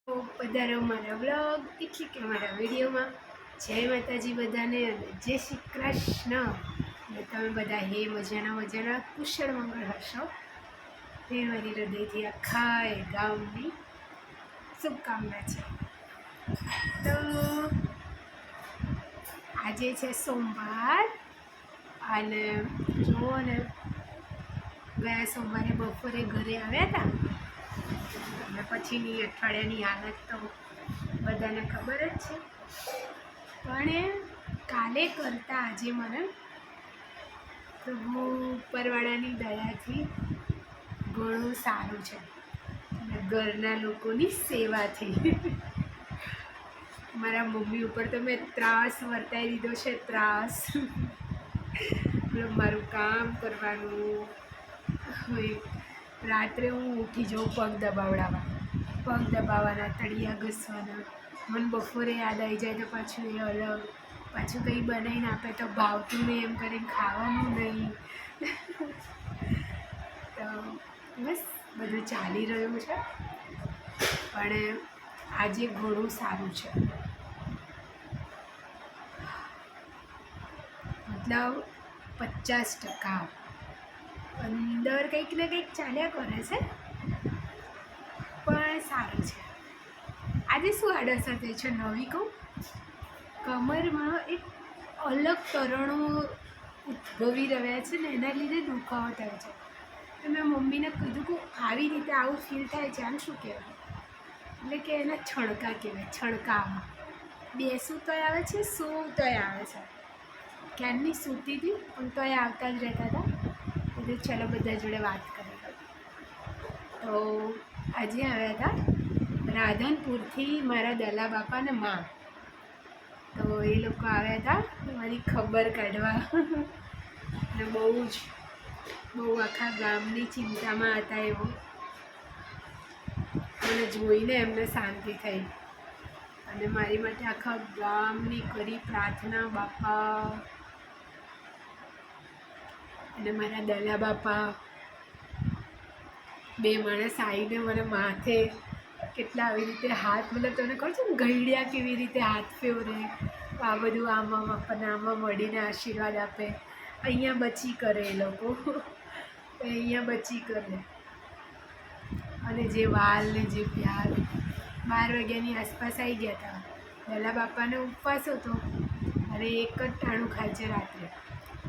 તો પધારો મારા વ્લોગ એટલે કે મારા વિડીયોમાં. જય માતાજી બધાને અને જય શ્રી કૃષ્ણ. અને તમે બધા હે મજાના કુશળ મંગળ હશો એ મારી હૃદયથી આખા એ ગામની શુભકામના છે. તો આજે છે સોમવાર અને જુઓ ને, ગયા સોમવારે બપોરે ઘરે આવ્યા હતા અને પછીની અઠવાડિયાની હાલત તો બધાને ખબર જ છે. પણ કાલે કરતાં આજે મને પ્રભુ ઉપરવાળાની દયાથી ઘણું સારું છે અને ઘરના લોકોની સેવાથી મારા મમ્મી ઉપર તો મેં ત્રાસ વર્તાઈ દીધો છે. ત્રાસ મારું કામ કરવાનું હોય, રાત્રે હું ઉઠી જાઉં પગ દબાવવાના, તળિયા ઘસવાના. મને બપોરે યાદ આવી જાય તો પાછું એ અલગ, પાછું કંઈ બનાવીને આપે તો ભાવતું નહીં એમ કરીને ખાવાનું નહીં. તો બસ બધું ચાલી રહ્યું છે, પણ આજે ઘણું સારું છે. મતલબ 50% અંદર કંઈક ને કંઈક ચાલ્યા કરે છે, પણ સારું છે. આજે શું આડઅસર થઈ છે નવી કહું, કમરમાં એક અલગ તરણો ઉદ્ભવી રહ્યા છે ને એના લીધે દુખાવો થાય છે. તો મેં મમ્મીને કીધું કે આવી રીતે આવું ફીલ થાય છે, આમ શું કહેવાય? એટલે કે એના છણકા કહેવાય. છણકામાં બેસું તોય આવે છે, સૂવું તોય આવે છે. ક્યારની સૂતી હતી પણ તોય આવતા જ રહેતા હતા. એટલે ચલો બધા જોડે વાત કરી લો. તો આજે આવ્યા હતા રાધનપુરથી મારા દલા બાપાને માં. તો એ લોકો આવ્યા હતા મારી ખબર કાઢવા અને બહુ આખા ગામની ચિંતામાં હતા. એવો મને જોઈને એમને શાંતિ થઈ અને મારી માટે આખા ગામની કરી પ્રાર્થના. બાપા અને મારા દલા બાપા બે માણસ આવીને મને માથે કેટલા આવી રીતે હાથ, મતલબ તમને કહું છું ને ગઈડિયા કેવી રીતે હાથ ફેવરે, આ બધું આમાં આપણને આમાં મળીને આશીર્વાદ આપે. અહીંયા બચી કરે એ લોકો, અહીંયા બચી કરે. અને જે વાલ ને જે પ્યાર, 12 વાગ્યાની આસપાસ આવી ગયા હતા. દલા બાપાને ઉપવાસ હતો અને એક જ ટાણું ખાય છે રાત્રે.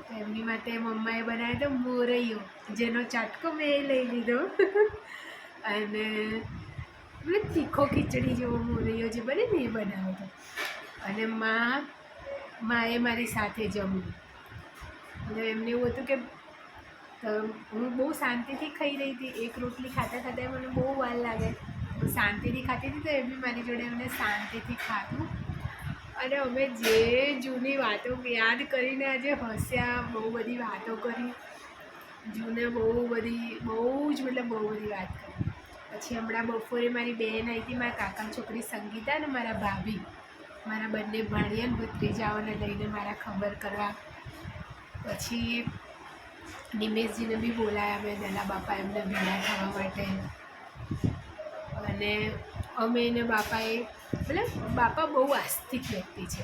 તો એમની માટે મમ્માએ બનાવ્યો તો મોરૈયો, જેનો ચાટકો મેં એ લઈ લીધો. અને મતલબ તીખો ખીચડી જેવો મોરૈયો જે બને ને એ બનાવ્યો હતો. અને માએ મારી સાથે જમ્યું. અને એમને એવું હતું કે હું બહુ શાંતિથી ખાઈ રહી હતી. એક રોટલી ખાતા મને બહુ વાર લાગે, હું શાંતિથી ખાતી હતી. તો એમની મારી જોડે એમને શાંતિથી ખાધું. અને અમે જે જૂની વાતો યાદ કરીને આજે હસ્યા, બહુ બધી વાતો કરી જૂને, બહુ બધી વાત કરી. પછી હમણાં બપોરે મારી બેન આવી હતી, મારા કાકાની છોકરી સંગીતા અને મારા ભાભી, મારા બંને ભાણિયા ભત્રીજાઓને લઈને મારા ખબર કરવા. પછી નિમેશજીને બી બોલાયા મેં, દલા બાપા એમને ભેળા થવા માટે. અને અમે એને બાપાએ, મતલબ બાપા બહુ આસ્તિક વ્યક્તિ છે,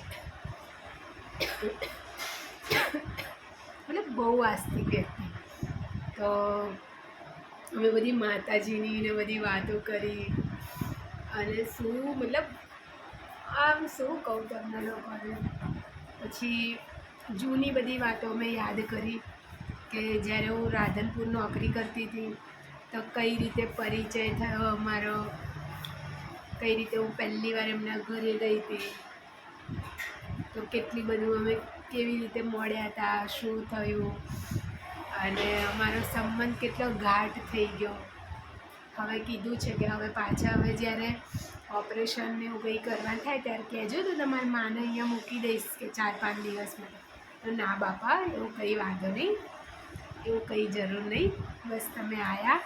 મતલબ બહુ આસ્તિક વ્યક્તિ. તો અમે બધી માતાજીની ને બધી વાતો કરી. અને શું મતલબ આમ શું કહું તમને લોકોને. પછી જૂની બધી વાતો મેં યાદ કરી કે જ્યારે હું રાધનપુર નોકરી કરતી હતી તો કઈ રીતે પરિચય થયો અમારો, કઈ રીતે હું પહેલી વાર એમના ઘરે ગઈ હતી, તો કેટલી બધું અમે કેવી રીતે મળ્યા હતા, શું થયું, અને અમારો સંબંધ કેટલો ગાઢ થઈ ગયો. હવે કીધું છે કે હવે પાછા હવે જ્યારે ઓપરેશન ને એવું કંઈ કરવાનું થાય ત્યારે કહેજો તો તમારી માને અહીંયા મૂકી દઈશ કે 4-5 દિવસ માટે. તો ના બાપા, એવું કંઈ વાંધો નહીં, એવું કંઈ જરૂર નહીં, બસ તમે આવ્યા,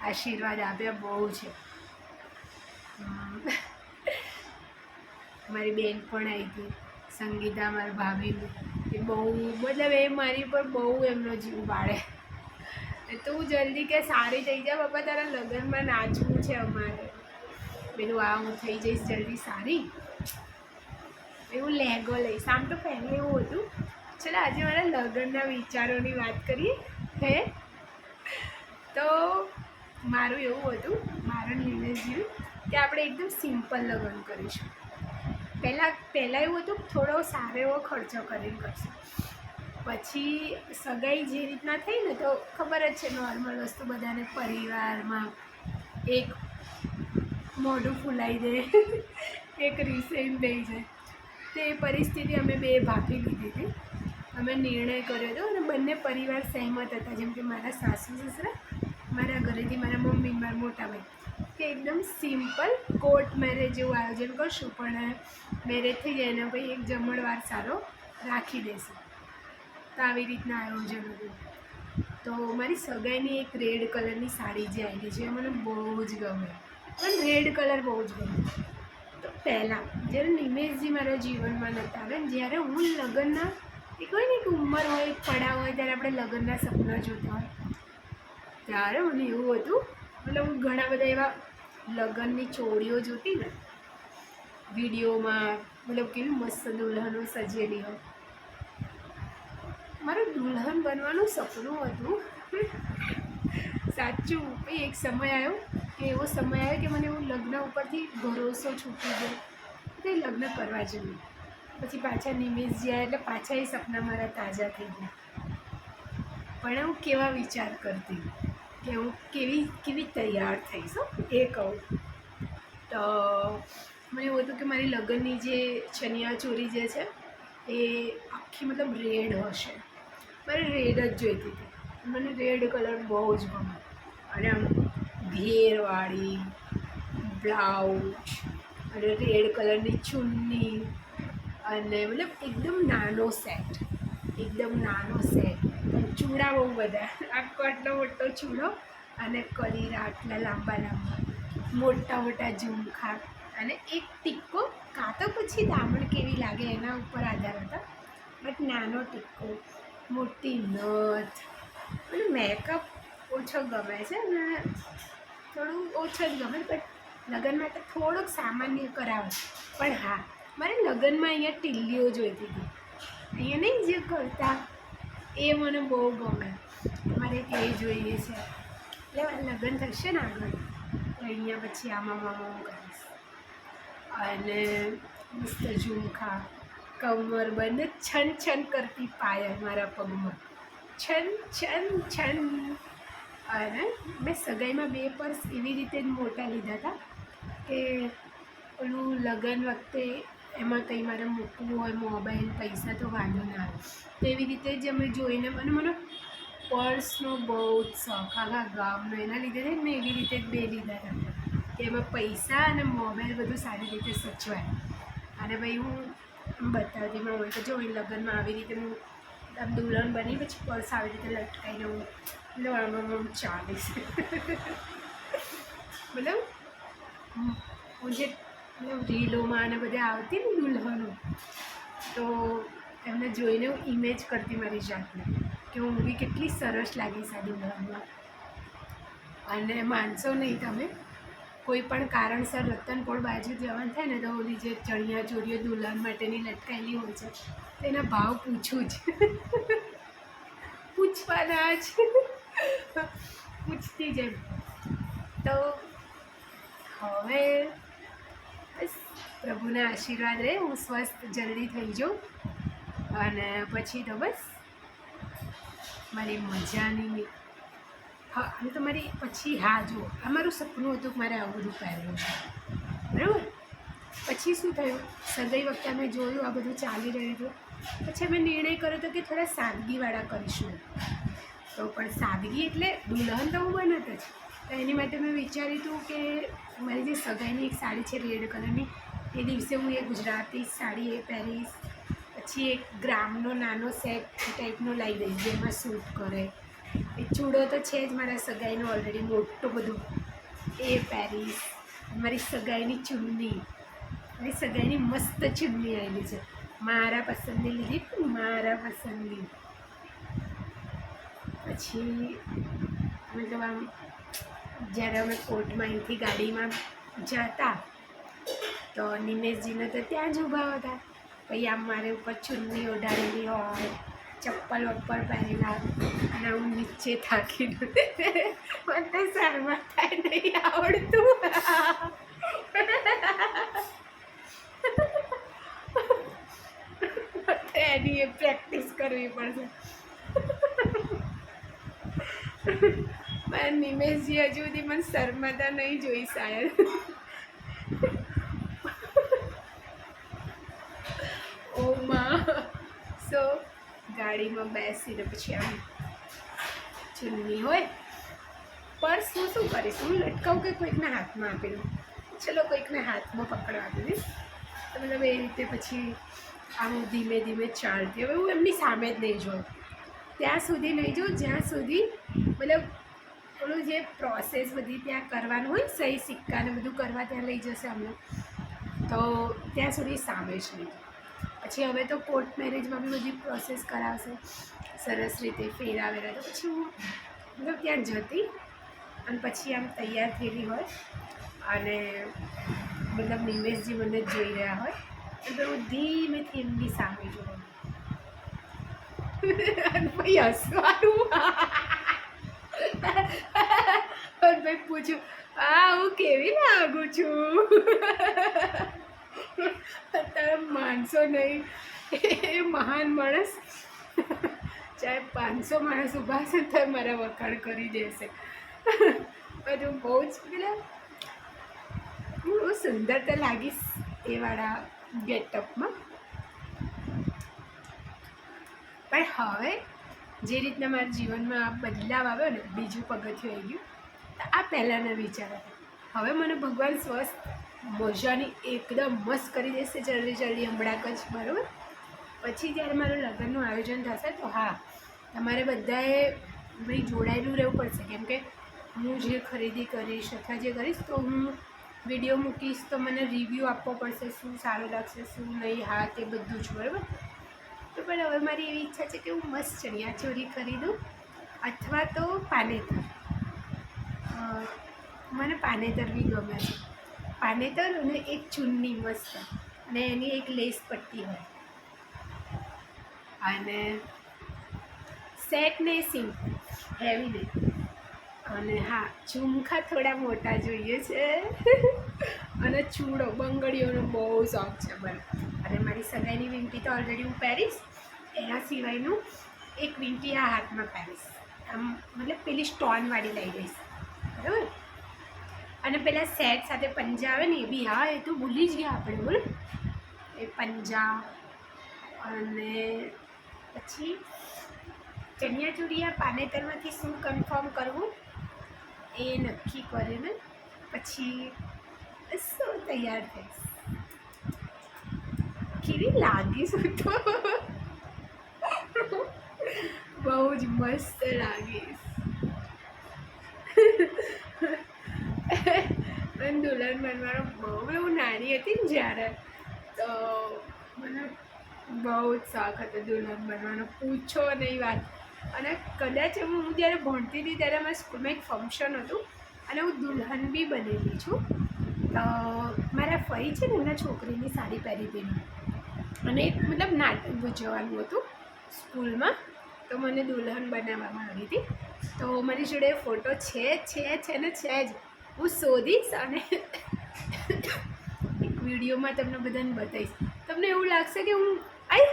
આશીર્વાદ આપ્યા, બહુ છે. મારી બેન પણ આવી હતી સંગીતા, મારી ભાભી, એ બહુ મતલબ એ મારી પર બહુ એમનો જીવ બાળે. તું જલ્દી કે સારી થઈ જા બાપા, તારા લગ્નમાં નાચવું છે અમારે. પેલું હું થઈ જઈશ જલ્દી સારી, એવું લેગો લઈશ. આમ તો પહેલે એવું હતું. ચલો આજે મારા લગ્નના વિચારોની વાત કરીએ. હે તો મારું એવું હતું, મારું નિર્ણય જેવું કે આપણે એકદમ સિમ્પલ લગ્ન કરીશું. પહેલાં એવું હતું થોડો સારો એવો ખર્ચો કરીને કરશું. પછી સગાઈ જે રીતના થઈ ને તો ખબર જ છે નોર્મલ વસ્તુ, બધાને પરિવારમાં એક મોઢું ફૂલાઈ દે એક રિસેન્ટ થઈ જાય. તે પરિસ્થિતિ અમે બે ભાગી લીધી હતી. અમે નિર્ણય કર્યો હતો અને બંને પરિવાર સહેમત હતા. જેમ કે મારા સાસુ સસરા, મારા ઘરેથી મારા મમ્મી, મારા મોટા ભાઈ, કે એકદમ સિમ્પલ કોર્ટ મેરેજ જેવું આયોજન કરશું, પણ મેરેજ થઈ જાય ને પછી એક જમણવાર સારો રાખી દેશું. તો આવી રીતના આયોજન હતું. તો મારી સગાઈની એક રેડ કલરની સાડી જે આવેલી છે મને બહુ જ ગમે, પણ રેડ કલર બહુ જ ગમે. તો પહેલાં જ્યારે નિમેશજી મારા જીવનમાં નહોતા આવે ને જ્યારે હું લગ્નના એક હોય ને એક ઉંમર હોય, એક પડાવ હોય, ત્યારે આપણે લગ્નના સપના જોતા હોય, ત્યારે મને એવું હતું. મતલબ હું ઘણા બધા એવા લગ્નની ચોળીઓ જોતી ને વિડીયોમાં, મતલબ કેવી મસ્ત દુલ્હનો સજેલી હોય. મારું દુલ્હન બનવાનું સપનું હતું સાચું. પછી એક સમય આવ્યો કે એવો સમય આવ્યો કે મને એવું લગ્ન ઉપરથી ભરોસો છૂટી ગયો કે લગ્ન કરવા જોઈએ. પછી પાછા નિમેશજી આવ્યા એટલે પાછા એ સપના મારા તાજા થઈ ગયા. પણ હું કેવા વિચાર કરતી કે હું કેવી તૈયાર થઈશ એ કહું તો મને એવું હતું કે મારી લગ્નની જે ચણિયા ચોરી જે છે એ આખી મતલબ રેડ હશે. મારે રેડ જ જોઈતી હતી. મને રેડ કલર બહુ જ ગમે. અને આમ ઘેરવાળી બ્લાઉઝ અને રેડ કલરની ચુન્ની અને મતલબ એકદમ નાનો સેટ, ચૂડા બહુ બધા, આખો આટલો મોટો ચૂડો અને કલીરા આટલા લાંબા મોટા ઝુમખા અને એક ટીક્કો, કાં તો પછી દામણ કેવી લાગે એના ઉપર આધાર હતા, બટ નાનો ટીક્કો, મોટી નથ. મને મેકઅપ ઓછો ગમે છે અને થોડું ઓછું જ ગમે, બટ લગ્ન માટે થોડુંક સામાન્ય કરાવે. પણ હા, મારે લગ્નમાં અહીંયા ટીલીઓ જોઈતી હતી. અહીંયા નહીં જે કરતા એ મને બહુ ગમે. મારે એ જોઈએ છે. એટલે લગ્ન થશે ને આગળ અહીંયા પછી આમાં કરીશ. અને મસ્ત ઝુમખા, કમર બંને છન કરતી પાયલ મારા પગમાં, છન. અને મેં સગાઈમાં 2 પર્સ એવી રીતે જ મોટા લીધા હતા કે ઓલું લગ્ન વખતે એમાં કંઈ મારે મૂકવું હોય, મોબાઈલ, પૈસા તો વાંધો ના આવે. તો એવી રીતે જ અમે જોઈને મને પર્સનો બહુ જ શોખ, આખા ગામનો. એના લીધે મેં એવી રીતે જ 2 લીધા હતા કે એમાં પૈસા અને મોબાઈલ બધું સારી રીતે સચવાય. અને ભાઈ હું બતાવતી પણ હોય કે જો લગ્નમાં આવી રીતે હું આમ દુલ્હન બની પછી પર્સ આવી રીતે લટકાઈને હું આમ ચાલીશ. મતલબ હું જે રીલોમાં અને બધે આવતી ને દુલ્હનો, તો એમને જોઈને હું ઇમેજ કરતી મારી જાતને કે હું બી કેટલી સરસ લાગીશ આ દુલ્હનમાં. અને માનશો નહીં તમે, કોઈ પણ કારણસર રતનપોળ બાજુ જવાનું થાય ને તો ઓલી જે ચણિયા ચોરીઓ દુલ્હન માટેની લટકાયેલી હોય છે તેના ભાવ પૂછું જ પૂછવાના જ પૂછતી જ એમ. તો હવે બસ પ્રભુના આશીર્વાદ રહે, હું સ્વસ્થ જલ્દી થઈ જાઉં અને પછી તો બસ મારી મજાની. હા, અને તમારી પછી જો અમારું સપનું હતું કે મારે આવું બધું પહેરવું છે, બરાબર. પછી શું થયું, સગાઈ વખતે અમે જોયું આ બધું ચાલી રહ્યું હતું, પછી અમે નિર્ણય કર્યો હતો કે થોડા સાદગીવાળા કરીશું. તો પણ સાદગી એટલે દુલ્હન તો હું બનત જ. તો એની માટે મેં વિચાર્યું હતું કે મારી જે સગાઈની એક સાડી છે રેડ કલરની, એ દિવસે હું એ ગુજરાતી સાડી એ પહેરીશ. પછી એક ગ્રામનો નાનો સેટ એ ટાઈપનો લાવી દઈશ જેમાં સૂટ કરે. એ ચૂડો તો છે જ મારા સગાઈનો ઓલરેડી મોટો બધું, એ પહેરીશ. મારી સગાઈની ચુન્ની, મારી સગાઈની મસ્ત ચુન્ની આવેલી છે, મારા પસંદની લીધી, મારા પસંદની. પછી મતલબ આમ જ્યારે અમે કોર્ટમાં અહીંથી ગાડીમાં જતા તો નિમેશજીને તો ત્યાં જ ઊભા હતા. પછી આમ મારે ઉપર ચુન્ની ઓઢાડેલી હોય, ચપ્પલ વપ્પલ પહેરેલા, અને હું નીચે થાકી મને શરમા થાય નહીં આવડતું. એની એ પ્રેક્ટિસ કરવી પડશે. પણ નિમેશજી હજુ સુધી મને શરમાતા નહીં જોઈ શાયદ. ઓ માં. સો ગાડીમાં બેસીને પછી આમ ચુન્ની હોય, પર્સ હું શું કરીશ, હું લટકાવું કે કોઈકના હાથમાં આપી દઉં? ચલો કોઈકને હાથમાં પકડવા આપી દઈશ. તો મતલબ એ રીતે પછી આમ ધીમે ધીમે ચાલતી. હવે હું એમની સામે જ નહીં જોઉં, ત્યાં સુધી નહીં જોઉં જ્યાં સુધી મતલબ ઓલું જે પ્રોસેસ બધી ત્યાં કરવાનું હોય, સહી સિક્કાને બધું કરવા ત્યાં લઈ જશે અમને, તો ત્યાં સુધી સામે જ નહીં. પછી હવે તો કોર્ટ મેરેજમાં બી બધી પ્રોસેસ કરાવશે સરસ રીતે, ફેરાવેલા. તો પછી હું મતલબ ત્યાં જતી અને પછી આમ તૈયાર થયેલી હોય અને મતલબ નિમેશજી મને જોઈ રહ્યા હોય એટલે હું ધીમેથી એમની સામે જોઉં અને પછી હસવાનું. અને ભાઈ પૂછું, હું કેવી લાગું છું? તમે માનશો નહીં, એ મહાન માણસ ચાહે 500 માણસ ઊભા છે તો મારા વખાણ કરી દેશે. બધું બહુ જ પેલા હું સુંદર તો લાગીશ એ વાળા ગેટઅપમાં. પણ હવે જે રીતના મારા જીવનમાં આ બદલાવ આવ્યો ને, બીજું પગથિયું આવી ગયું, તો આ પહેલાંના વિચાર હતા. હવે મને ભગવાન સ્વસ્થ મજાની એકદમ મસ્ત કરી દેશે જલ્દી જલ્દી હમણાં જ, બરાબર. પછી જ્યારે મારું લગ્નનું આયોજન થશે તો હા, તમારે બધાએ ભાઈ જોડાયેલું રહેવું પડશે, કેમ કે હું જે ખરીદી કરીશ અથવા જે કરીશ તો હું વિડીયો મૂકીશ તો મને રિવ્યૂ આપવો પડશે, શું સારું લાગશે શું નહીં. હા, તે બધું જ, બરાબર. તો પણ હવે મારી એવી ઈચ્છા છે કે હું મસ્ત ચણિયાચોળી ખરીદું અથવા તો પાનેતર. મને પાનેતર બી ગમે છે. પાનેતર અને એક ચુન્ની મસ્ત, અને એની એક લેસ પટ્ટી હોય, અને સેટ ને સિમ્પલ, હેવી નહીં. અને હા, ઝુમખા થોડા મોટા જોઈએ છે. અને ચૂડો, બંગડીઓનો બહુ શોખ છે મને. અને મારી સગાઈની વીંટી તો ઓલરેડી હું પહેરીશ, એના સિવાયનું એક વીંટી આ હાથમાં પહેરીશ. આમ મતલબ પેલી સ્ટોનવાળી લઈ લઈશ, બરાબર. અને પેલા સેટ સાથે પંજા આવે ને એ બી, હા એ તો ભૂલી જ ગયા આપણે, બોલ. એ પંજા અને પછી ચણિયાચોળી આ પાનેતરમાંથી શું કન્ફર્મ કરવું એ નક્કી કરીને પછી શું તૈયાર થઈશ. કેવી લાગીશ તો બહુ જ મસ્ત લાગીશ. મને દુલ્હન બનવાનો બહુ, હું નાની હતી ને જ્યારે, તો મને બહુ જ શોખ હતો દુલ્હન બનવાનો, પૂછો નહીં વાત. અને કદાચ હું જ્યારે ભણતી હતી ત્યારે મારા સ્કૂલમાં એક ફંક્શન હતું અને હું દુલ્હન બી બનેલી છું. તો મારા ફઈ છે ને, એમના છોકરીની સાડી પહેરી હતી અને એક મતલબ નાટક ભજવવાનું હતું સ્કૂલમાં, તો મને દુલ્હન બનાવવામાં આવી હતી. તો મારી જોડે ફોટો છે ને છે જ, હું શોધીશ અને એક વિડીયોમાં તમને બધાને બતાવીશ. તમને એવું લાગશે કે હું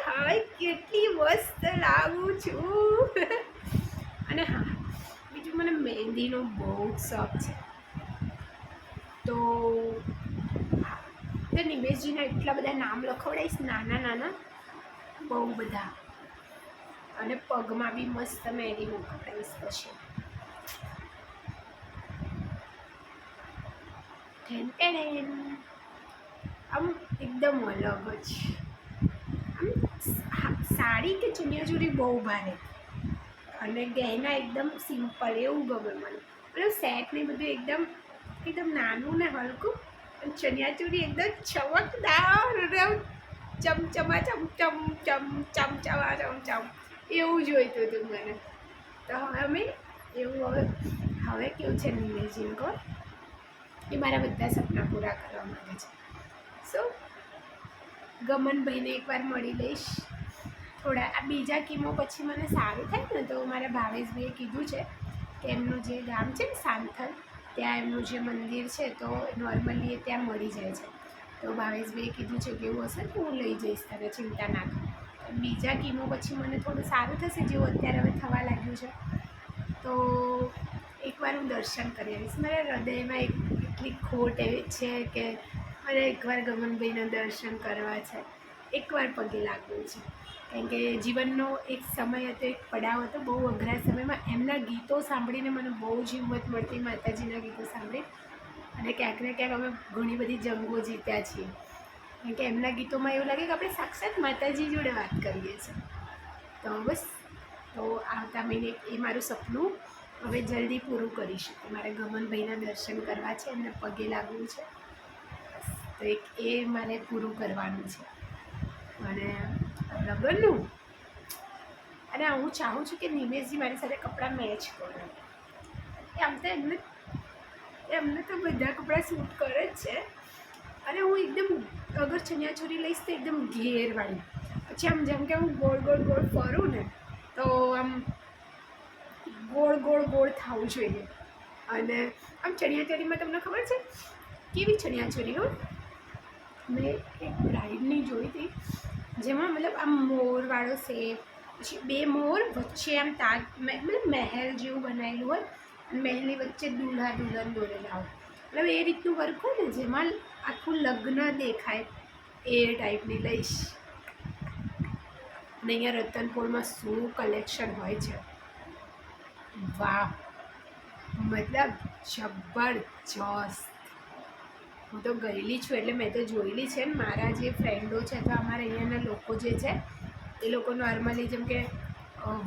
હાય કેટલી મસ્ત લાગું છું. અને હા, બીજું મને મહેંદીનો બહુ જ શોખ છે. તો હા, તો નિમેશજીના એટલા બધા નામ લખવડાવીશ, નાના નાના બહુ બધા. અને પગમાં બી મસ્ત મહેંદી મૂકવડાવીશ પછી. આમ એકદમ અલગ જ. આમ સાડી કે ચણિયાચોળી બહુ ભારે અને ગહેના એકદમ સિમ્પલ, એવું ગમે મને. મતલબ સેટ ને બધું એકદમ નાનું ને હલકું, અને ચણિયાચોળી એકદમ ચમકદાર, ચમચમા ચમચમ ચમચમા ચમચમ એવું જોઈતું હતું મને. તો હવે અમે એવું હવે કેવું છે નિમેશજીને કહો, એ મારા બધા સપના પૂરા કરવા માંગે છે. સો ગમનભાઈને એકવાર મળી લઈશ. થોડા આ બીજા કીમો પછી મને સારું થાય ને તો મારા ભાવેશભાઈએ કીધું છે કે એમનું જે ગામ છે ને સાંથલ, ત્યાં એમનું જે મંદિર છે તો નોર્મલી એ ત્યાં મળી જાય છે. તો ભાવેશભાઈએ કીધું છે કે એવું હશે તો હું લઈ જઈશ, તને ચિંતા ના કર. બીજા કીમો પછી મને થોડું સારું થશે જેવું અત્યારે હવે થવા લાગ્યું છે, તો એકવાર હું દર્શન કરી આવીશ. મારા હૃદયમાં એટલી ખોટ એવી છે કે મારે એકવાર ગમનભાઈના દર્શન કરવા છે, એકવાર પગે લાગવું છે. કારણ કે જીવનનો એક સમય હતો, એક પડાવ હતો, બહુ અઘરા સમયમાં એમના ગીતો સાંભળીને મને બહુ જ હિંમત મળતી, માતાજીના ગીતો સાંભળી. અને ક્યાંક ને ક્યાંક અમે ઘણી બધી જંગો જીત્યા છીએ, કારણ કે એમના ગીતોમાં એવું લાગે કે આપણે સાક્ષાત માતાજી જોડે વાત કરીએ છીએ. તો બસ, તો આવતા મહિને એ મારું સપનું હવે જલ્દી પૂરું કરી શકું. મારે ગમનભાઈના દર્શન કરવા છે, એમને પગે લાગવું છે, તો એક એ મારે પૂરું કરવાનું છે. અને લગ્નનું, અને હું ચાહું છું કે નિમેશજી મારી સાથે કપડાં મેચ કરે. આમ તો એમને તો બધા કપડાં સૂટ કરે જ છે. અને હું એકદમ, અગર ચણિયાચોળી લઈશ તો એકદમ ઘેરવાળી, પછી આમ જેમ કે હું ગોળ ગોળ ગોળ ફરું ને તો આમ ગોળ ગોળ ગોળ થવું જોઈએ. અને આમ ચણિયાચોળીમાં તમને ખબર છે કેવી ચણિયાચોળી હો, મેં એક બ્રાઇડની જોઈ હતી જેમાં મતલબ આમ મોરવાળો શેપ, પછી બે મોર વચ્ચે આમ તાજ મતલબ મહેલ જેવું બનાવેલું હોય, અને મહેલની વચ્ચે દુલ્હા દુલ્હન દોરેલા હોય, મતલબ એ રીતનું વર્ક હોય ને જેમાં આખું લગ્ન દેખાય, એ ટાઈપની લઈશ. અને અહીંયા રતનપુરમાં શું કલેક્શન હોય છે, વાહ, મતલબ જબરજસ્ત. હું તો ગયેલી છું એટલે મેં તો જોયેલી છે. મારા જે ફ્રેન્ડો છે અથવા અમારા અહીંયાના લોકો જે છે એ લોકો નોર્મલી જેમ કે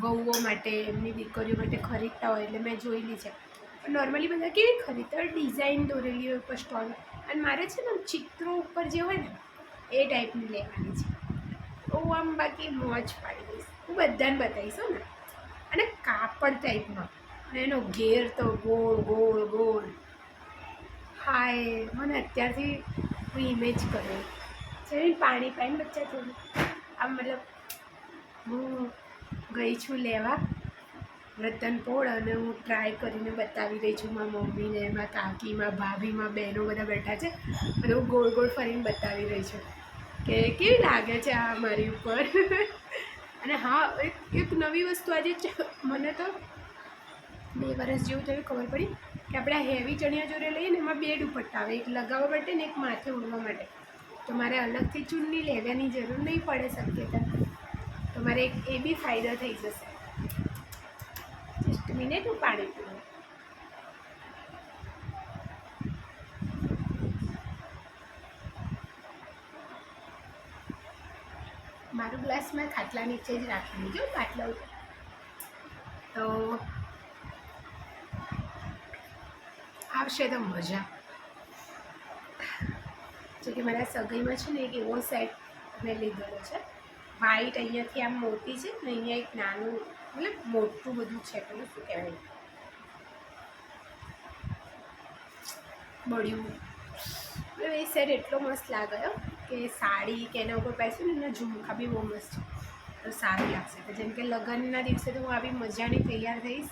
વહુઓ માટે, એમની દીકરીઓ માટે ખરીદતા હોય એટલે મેં જોયેલી છે. નોર્મલી બધા કેવી ખરીદતા હોય, ડિઝાઇન દોરેલી હોય ઉપર સ્ટોલ, અને મારે છે ને ચિત્રો ઉપર જે હોય ને એ ટાઈપની લેવાની છે. તો હું આમ બાકી મોજ પાડી દઈશ, હું બધાને બતાવીશ ને. અને કાપડ ટાઈપમાં, અને એનો ઘેર તો ગોળ ગોળ ગોળ. હાય, મને અત્યારથી હું ઇમેજ કર્યો છે. પાણી પાઈને બચ્ચા થોડું આમ, મતલબ હું ગઈ છું લેવા રતનપોળ, અને હું ટ્રાય કરીને બતાવી રહી છું. મારા મમ્મીને, મારા કાકી, મારા ભાભી, મારા બહેનો બધા બેઠા છે, અને હું ગોળ ગોળ ફરીને બતાવી રહી છું કે કેવી લાગે છે આ મારી ઉપર. અને હા, એક નવી વસ્તુ આજે મને તો 2 વર્ષ જેવું થયું ખબર પડી કે આપણે આ હેવી ચણિયાચોળી લઈએ ને એમાં 2 દુપટ્ટા આવે, એક લગાવવા માટે ને એક માથે ઓઢવા માટે. તો મારે અલગથી ચૂંટણી લેવાની જરૂર નહીં પડે શક્યતા, તો મારે એ બી ફાયદો થઈ જશે. જસ્ટ મિનિટ, હું પાણી પીવું. મારું ગ્લાસ મેં ખાટલા નીચે જ રાખી દીધું, ખાટલા ઉપર. તો આવશે તો મજા. જો કે મારા સગાઈમાં છે ને એક એવો સેટ મેં લીધેલો છે, વ્હાઈટ, અહીંયાથી આમ મોટી છે ને અહીંયા એક નાનું, મતલબ મોટું બધું છે, પેલું શું કહેવાય, મળ્યું. મતલબ એ સેટ એટલો મસ્ત લાગ્યો કે સાડી કે એના ઉપર પહેરશું ને, એના ઝુમખા બી બહુ મસ્ત છે, તો સારું લાગશે. તો જેમ કે લગ્નના દિવસે તો હું આવી મજાની તૈયાર થઈશ.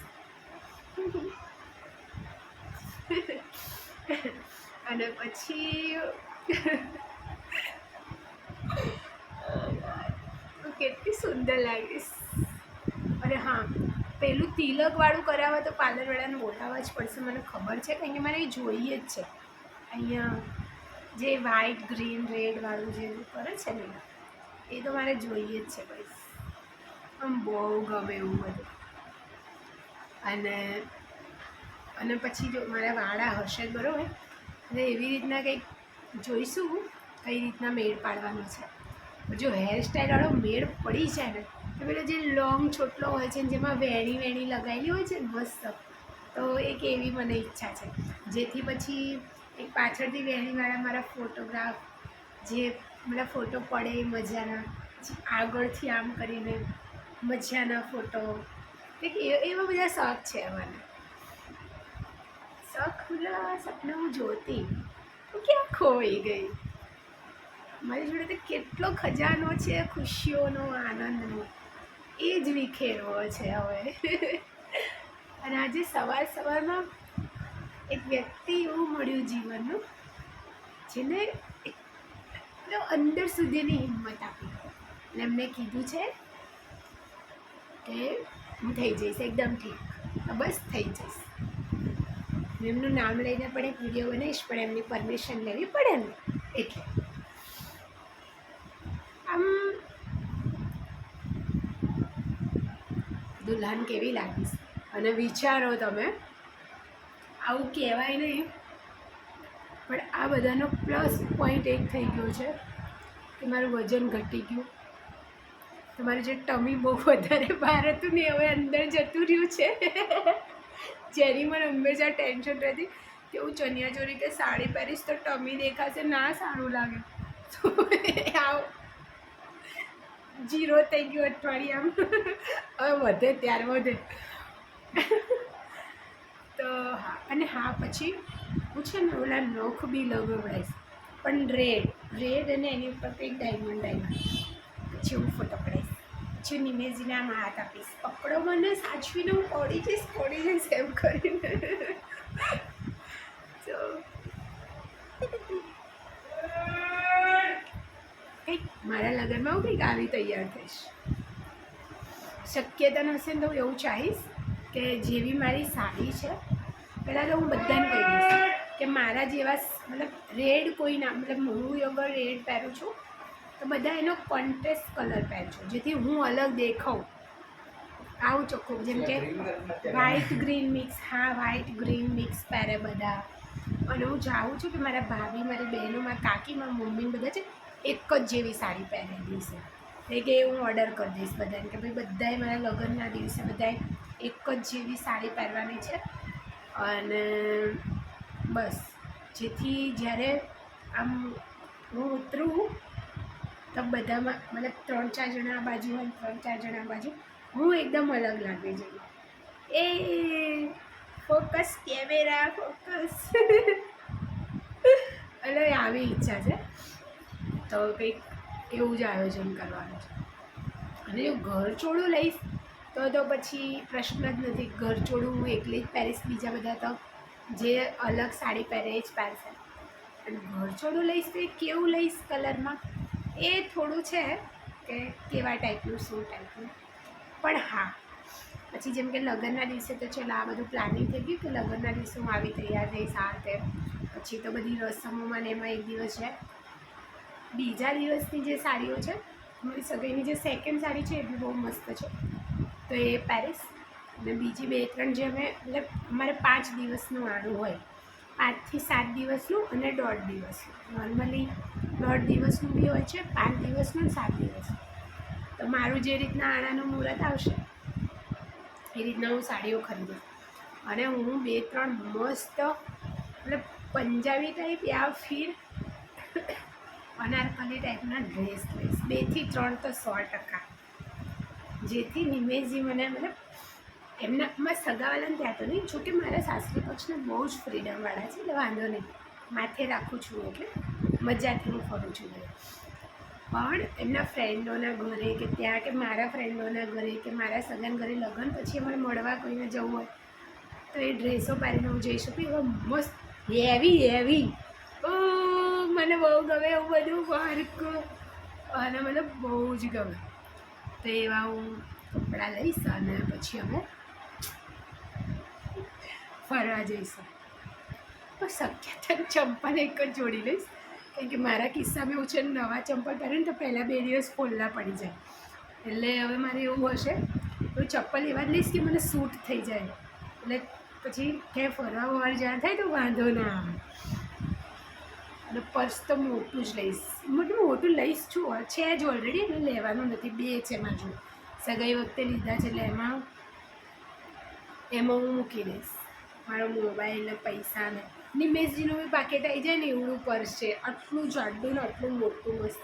અને પછી કેટલી સુંદર લાગીશ. અને હા, પેલું તિલકવાળું કરાવવા તો પાર્લરવાળાને બોલાવવા જ પડશે, મને ખબર છે, કારણ કે મારે એ જોઈએ જ છે. અહીંયા જે વ્હાઈટ, ગ્રીન, રેડવાળું જે કરે છે ને એ તો મારે જોઈએ જ છે ભાઈ. આમ બહુ ગમે એવું બધું. અને પછી જો મારા વાળા હશે બરાબર, એટલે એવી રીતના કંઈક જોઈશું કઈ રીતના મેળ પાડવાનો છે. જો હેરસ્ટાઈલવાળો મેળ પડી જાય ને તો પેલો જે લોંગ ચોટલો હોય છે જેમાં વેણી વેણી લગાવેલી હોય છે ને મસ્ત, તો એક એવી મને ઈચ્છા છે, જેથી પછી એક પાછળથી વેણીવાળા મારા ફોટોગ્રાફ, જે મારા ફોટો પડે એ મજાના, પછી આગળથી આમ કરીને મજાના ફોટો, કંઈક એવા બધા શોખ છે મને. શોખ મતલબ સપના હું જોતી, હું ક્યાં ખોઈ ગઈ. મારી જોડે તો કેટલો ખજાનો છે ખુશીઓનો, આનંદનો, એ જ વિખેરવો છે હવે. અને આજે સવારમાં એક વ્યક્તિ એવું મળ્યું જીવનનું, જેને એટલો અંદર સુધીની હિંમત આપી અને એમને કીધું છે કે હું થઈ જઈશ એકદમ ઠીક, બસ થઈ જઈશ. એમનું નામ લઈને પણ એક વિડીયો બનાવીશ, પણ એમની પરમિશન લેવી પડે ને, એટલે આમ દુલ્હન કેવી લાગીશ. અને વિચારો તમે, આવું કહેવાય નહીં, પણ આ બધાનો પ્લસ પોઈન્ટ એક થઈ ગયો છે કે મારું વજન ઘટી ગયું. તમારું જે ટમી બહુ વધારે બહાર હતું ને, હવે અંદર જતું રહ્યું છે. જેની મને હંમેશા ટેન્શન રહેતી કે હું ચણિયાચોળી કે સાડી પહેરીશ તો ટમી દેખાશે, ના સારું લાગે. તો આવ 0 થઈ ગયું અઠવાડિયામાં. હવે વધે ત્યાર વધે. તો હા, અને હા પછી હું છે ને ઓલા નખ બી લગાવડાવીશ, પણ રેડ અને એની ઉપર કંઈક ડાયમંડ. પછી હું ફોટો પડાવીશ, પછી નિમેશજીને આમ હાથ આપીશ, પકડો મને, સાચવીને હું પડી જઈશ એમ કરીને. તો કંઈક મારા લગ્નમાં હું કંઈક આવી તૈયાર થઈશ. શક્યતા હશે ને તો હું એવું ચાહીશ કે જેવી મારી સાડી છે, પહેલાં તો હું બધાને કહી દઈશ કે મારા જેવા મતલબ રેડ કોઈ ના, મતલબ હું અગર રેડ પહેરું છું તો બધા એનો કોન્ટ્રાસ્ટ કલર પહેરજો, જેથી હું અલગ દેખાઉં. આવું ચોખ્ખું, જેમ કે વ્હાઇટ ગ્રીન મિક્સ, હા વ્હાઇટ ગ્રીન મિક્સ પહેરે બધા. અને હું જાઉં છું કે મારા ભાભી, મારી બહેનો, મારા કાકી, મારા મમ્મી બધા છે એક જ જેવી સાડી પહેરેલી છે. એટલે કે હું ઓર્ડર કરી દઈશ બધાને કે ભાઈ બધાએ મારા લગ્નના દિવસે બધાએ એક જ જેવી સાડી પહેરવાની છે. અને બસ, જેથી જ્યારે આમ હું ઉતરું તો બધામાં મતલબ 3-4 જણા આ બાજુ હોય, 3-4 જણા આ બાજુ, હું એકદમ અલગ લાગી જઉં. એ ફોકસ કેમેરા ફોકસ. એટલે આવી ઈચ્છા છે, તો કંઈક એવું જ આયોજન કરવાનું છે. અને જો ઘરચોળું લઈશ તો પછી પ્રશ્ન જ નથી. ઘરચોળું હું એકલી જ પહેરીશ, બીજા બધા તો જે અલગ સાડી પહેરે એ જ પહેરશે. અને ઘરચોળું લઈશ તો એ કેવું લઈશ કલરમાં, એ થોડું છે કે કેવા ટાઈપનું, શું ટાઈપનું. પણ હા, પછી જેમ કે લગ્નના દિવસે તો ચલો આ બધું પ્લાનિંગ થઈ ગયું કે લગ્નના દિવસે હું આવી તૈયાર થઈશ, આ તે. પછી તો બધી રસમોમાં ને એમાં એક દિવસ છે. બીજા દિવસની જે સાડીઓ છે, મારી સગાઈની જે સેકન્ડ સાડી છે એ બી બહુ મસ્ત છે, તો એ પહેરીશ. અને બીજી 2-3 જે અમે મતલબ અમારે 5 દિવસનું આડું હોય, 5 થી 7 દિવસનું અને 1.5 દિવસનું. નોર્મલી 1.5 દિવસનું બી હોય છે, 5 દિવસનું, 7 દિવસનું. તો મારું જે રીતના આણાનું મુહૂર્ત આવશે એ રીતના હું સાડીઓ ખરીદીશ. અને હું 2-3 મસ્ત મતલબ પંજાબી ટાઈપ યા ફિર અનારકલી ટાઈપના ડ્રેસ લઈશ, 2 થી 3 તો 100%. જેથી નિમેશજી મને મતલબ એમનામાં સગાવાલાને ત્યાં તો નહીં, જોકે મારા સાસરી પક્ષને બહુ જ ફ્રીડમવાળા છે, એટલે વાંધો નહીં, માથે રાખું છું એટલે મજાથી હું ફરું છું. પણ એમના ફ્રેન્ડોના ઘરે કે ત્યાં, કે મારા ફ્રેન્ડોના ઘરે કે મારા સગાના ઘરે લગ્ન પછી અમારે મળવા કોઈને જવું હોય તો એ ડ્રેસો પહેરીને હું જઈ શકું. એવા મસ્ત હેવી મને બહુ ગમે એવું બધું વર્ક, અને મને બહુ જ ગમે. તો એવા હું કપડાં લઈશ અને પછી અમે ફરવા જઈશું. પણ શક્યતા ચંપલ એક જ જોડી લઈશ, કારણ કે મારા કિસ્સામાં એવું છે, નવા ચંપલ પહેરે ને તો પહેલાં 2 દિવસ ફોલ્લા પડી જાય. એટલે હવે મારે એવું હશે તો ચપ્પલ એવા જ લઈશ કે મને સૂટ થઈ જાય, એટલે પછી ક્યાંય ફરવા બરવા જ્યાં થાય તો વાંધો ના આવે. અને પર્સ તો મોટું જ લઈશ, મોટું લઈશ છું, છે જ ઓલરેડી, એટલે લેવાનું નથી. 2 છે મારા જોડે, સગાઈ વખતે લીધા છે, એટલે એમાં હું મૂકી દઈશ મારો મોબાઈલ, પૈસા ને. નિમેશજીનું બી પાકેટ આવી જાય ને એવડું પર્સ છે, આટલું જાડું ને આટલું મોટું મસ્ત.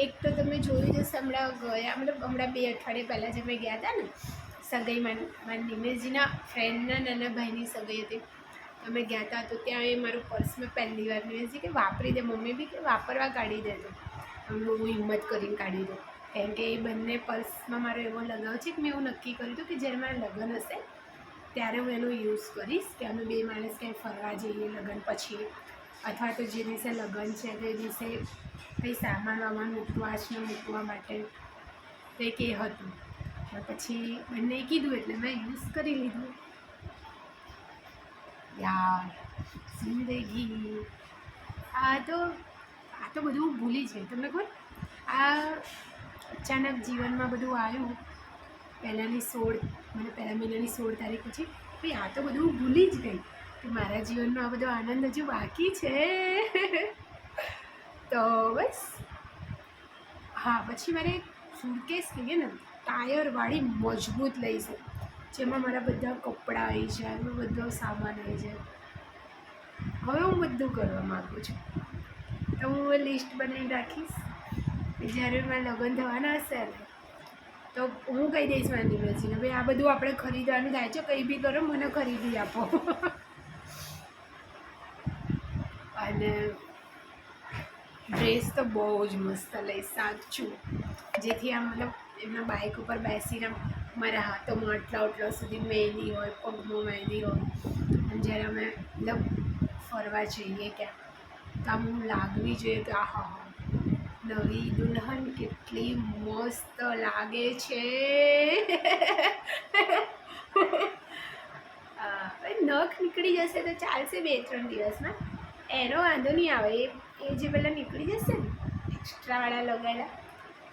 એક તો તમે જોયું જશે હમણાં ગયા, મતલબ હમણાં 2 અઠવાડિયા પહેલાં જે અમે ગયા હતા ને સગાઈમાં, મારા નિમેશજીના ફ્રેન્ડના નાના ભાઈની સગાઈ હતી, અમે ગયા હતા. તો ત્યાં એ મારું પર્સ મેં પહેલી વાર, નિમેશજી કે વાપરી દે, મમ્મી બી કે વાપરવા કાઢી દેજો. બહુ હિંમત કરીને કાઢી દઉં, કેમ કે એ બંને પર્સમાં મારો એવો લગાવ છે કે મેં એવું નક્કી કર્યું હતું કે જ્યારે મારા લગ્ન હશે ત્યારે હું એનો યુઝ કરીશ, કે અમે બે માણસ ક્યાંય ફરવા જઈએ લગ્ન પછી, અથવા તો જે દિવસે લગ્ન છે તે દિવસે કંઈ સામાન વામાન મૂકવા માટે કંઈક એ હતું. પછી બંને કીધું એટલે મેં યુઝ કરી લીધું. યાર જિંદગી આ તો બધું ભૂલી જાય. તમને ખબર આ અચાનક જીવનમાં બધું આવ્યું પહેલા મહિનાની 16 તારીખ પછી ભાઈ આ તો બધું ભૂલી જ ગઈ કે મારા જીવનનો આ બધો આનંદ હજુ બાકી છે. તો બસ હા, પછી મારે સુટકેસ કહીએ ને ટાયરવાળી મજબૂત લઈશું, જેમાં મારા બધા કપડાં આવી જાય, બધો સામાન આવી જાય. હવે હું બધું કરવા માગું છું, તો હું લિસ્ટ બનાવી રાખીશ. જ્યારે મારા લગ્ન થવાના હશે ને તો હું કહી દઈશ મારા નિવેશજીને, ભાઈ આ બધું આપણે ખરીદવાનું થાય છે, કંઈ બી કરો મને ખરીદી આપો. અને ડ્રેસ તો બહુ જ મસ્ત લઈશ સાચું, જેથી આમ મતલબ એમના બાઇક ઉપર બેસીને મારા હાથોમાં આટલા સુધી મહેંદી હોય, પગમાં મહેંદી હોય, અને જ્યારે અમે મતલબ ફરવા જઈએ ક્યાં તો આમ લાગવી જોઈએ કે આહા નવી દુલ્હન કેટલી મસ્ત લાગે છે. નખ નીકળી જશે તો ચાલશે 2-3 દિવસમાં, એનો વાંધો નહીં આવે. એ જે પહેલાં નીકળી જશે ને એક્સ્ટ્રાવાળા લગાવેલા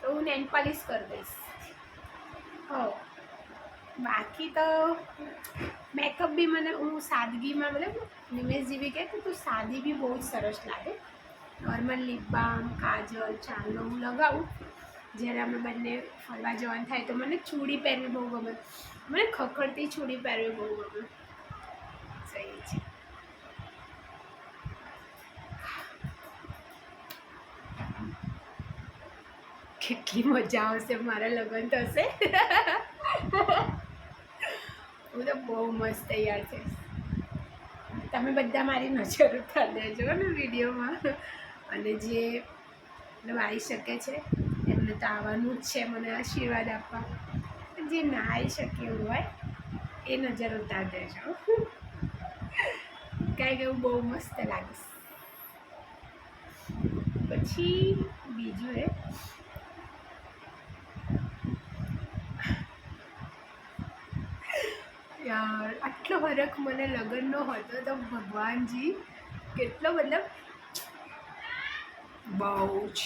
તો હું નેલ પાલિશ કરી દઈશ. હો બાકી તો મેકઅપ બી હું સાદગીમાં મતલબ નિમેશજી બી કહે કે તું સાદી બી બહુ જ સરસ લાગે. નોર્મલ લિપ બામ, કાજલ, ચાંદલો હું લગાવું જ્યારે અમે બંને ફરવા જવાનું થાય. તો મને ચૂડી પહેરવી બહુ ગમે, મને ખખડતી ચૂડી પહેરવી બહુ ગમે. સહી છે. કેટલી મજા આવશે મારા લગ્ન થશે. હું તો બહુ મસ્ત તૈયાર થઈશ. તમે બધા મારી નજર ઉતારી દેજો ને વિડીયોમાં. અને જે મતલબ આવી શકે છે એમને તો આવવાનું જ છે મને આશીર્વાદ આપવા. જે ના આવી શકે એવું હોય એ નજર ઉતારી દેજો. કાંઈ કે હું બહુ મસ્ત લાગીશ. પછી બીજું યાર આટલો ફરક મને લગ્નનો હતો તો ભગવાનજી કેટલો મતલબ બહુ જ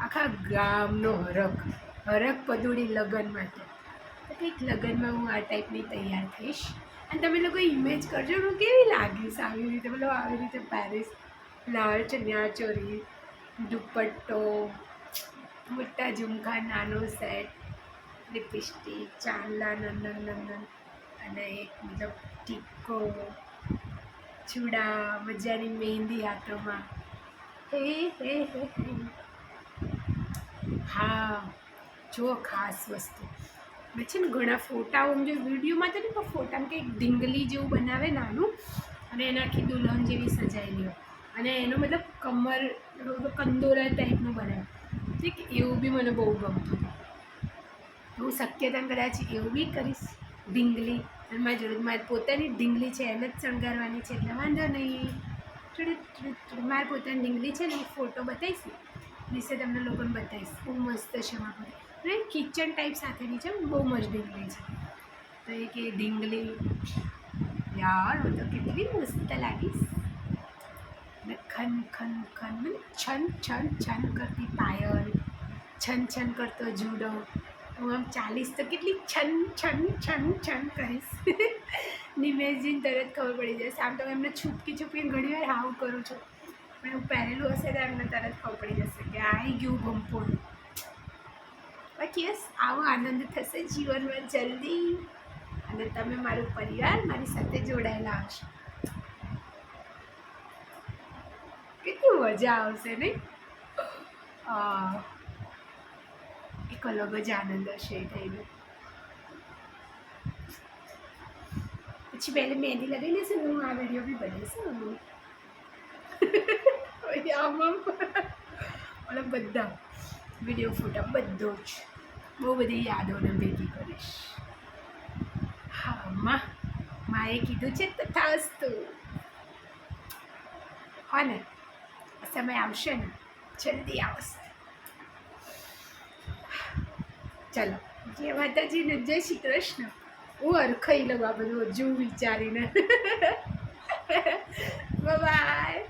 આખા ગામનો હરખ પદુડી લગ્ન માટે. તો કંઈક લગ્નમાં હું આ ટાઈપની તૈયાર થઈશ. અને તમે લોકો ઇમેજ કરજો હું કેવી લાગીશ આવી રીતે, મતલબ આવી રીતે પહેરીશ, લાલ ચણિયા ચોરી, દુપટ્ટો, મોટા ઝુમકા, નાનો સેટ, લિપસ્ટિક, ચાંદલા નંદન અને એક મતલબ ટીકો, ચૂડા, મજાની મહેંદી હાથોમાં. હે હા જો ખાસ વસ્તુ મેં છે ને ઘણા ફોટાઓ જો વિડીયોમાં તો નહીં પણ ફોટામાં કંઈક ઢીંગલી જેવું બનાવે નાનું, અને એને આખી દુલ્હન જેવી સજાયેલી હોય, અને એનો મતલબ કમર કંદોરા ટાઈપનું બનાવે. ઠીક એવું બી મને બહુ ગમતું હતું. હું શક્યતા કદાચ એવું બી કરીશ ઢીંગલી, અને મારી જોડે મારી પોતાની ઢીંગલી છે એને જ શણગારવાની છે એટલે વાંધો નહીં. મારી પોતાની ઢીંગલી છે ને એ ફોટો બતાવીશ ને વિશે તમને લોકોને બતાવીશ. બહુ મસ્ત છે મારી અને કિચન ટાઈપ સાથેની છે, બહુ મસ્ત ઢીંગલી છે. તો એ કે ઢીંગલી યાર હું તો કેટલી મસ્ત લાગીશ. ને ખન ખન ખન છન છન છન કરતી પાયલ, છન છન કરતો જુડો, હું આમ ચાલીશ તો કેટલી છન છન છન છન કરીશ. નિમેશજીને તરત ખબર પડી જશે. આમ તો એમને છૂપકીને ઘણી વાર હાવ કરું છું, પણ હું પહેરેલું હશે તો એમને તરત ખબર પડી જશે કે આવી ગયું ભંપોળ. બાકી યસ આવો આનંદ થશે જીવનમાં જલ્દી, અને તમે મારું પરિવાર મારી સાથે જોડાયેલા હશો. કેટલી મજા આવશે નહીં? એક અલગ જ આનંદ હશે એ ટાઈમે. પછી પહેલે મહેંદી લગાવી લેશે ને હું આ વિડીયો બી બનાવીશ. આમાં બધા વિડીયો ફોટા બધો જ બહુ બધી યાદોને ભેગી કરીશ. હા માએ કીધું છે તથાસ્તુ. હા ને સમય આવશે ને, જલ્દી આવશે. ચલો જય માતાજી ને જય શ્રી કૃષ્ણ. હું અરખાઈ લઉં આ બધું હજુ વિચારીને. બાય.